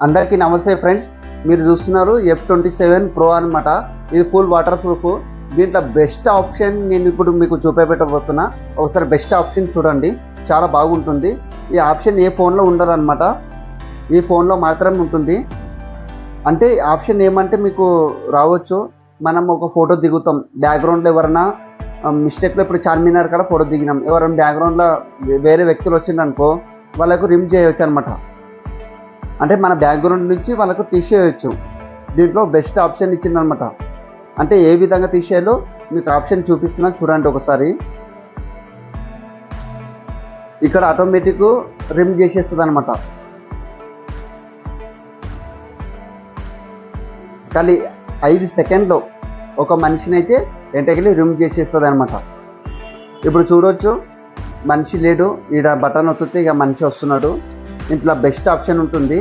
అందరికీ నమస్తే ఫ్రెండ్స్. మీరు చూస్తున్నారు F27 Pro అనమాట. ఇది ఫుల్ వాటర్ ప్రూఫ్. దీంట్లో బెస్ట్ ఆప్షన్ నేను ఇప్పుడు మీకు చూపెట్టబోతున్నా. ఒకసారి బెస్ట్ ఆప్షన్ చూడండి, చాలా బాగుంటుంది. ఈ ఆప్షన్ ఏ ఫోన్లో ఉండదన్నమాట, ఈ ఫోన్లో మాత్రమే ఉంటుంది. అంటే ఆప్షన్ ఏమంటే మీకు రావచ్చు, మనం ఒక ఫోటో దిగుతాం, బ్యాక్గ్రౌండ్లో ఎవరైనా మిస్టేక్లో ఇప్పుడు చార్మినార్ కాడ ఫోటో దిగినాం, ఎవరైనా బ్యాక్గ్రౌండ్లో వేరే వ్యక్తులు వచ్చిందనుకో వాళ్ళకు రిమ్ చేయవచ్చు అనమాట. అంటే మన బ్యాక్గ్రౌండ్ నుంచి వాళ్ళకు తీసేయచ్చు. దీంట్లో బెస్ట్ ఆప్షన్ ఇచ్చిందనమాట. అంటే ఏ విధంగా తీసేయాలో మీకు ఆప్షన్ చూపిస్తున్నా చూడండి ఒకసారి. ఇక్కడ ఆటోమేటిక్ రిమ్ చేసేస్తుంది అనమాట. కానీ 5 సెకండ్లో ఒక మనిషిని అయితే ఎంటకెళ్ళి రిమ్ చేసేస్తుంది అనమాట. ఇప్పుడు చూడవచ్చు, మనిషి లేడు, ఈడ బటన్ ఒత్తితే ఇక మనిషి వస్తున్నాడు. ఇంట్లో బెస్ట్ ఆప్షన్ ఉంటుంది.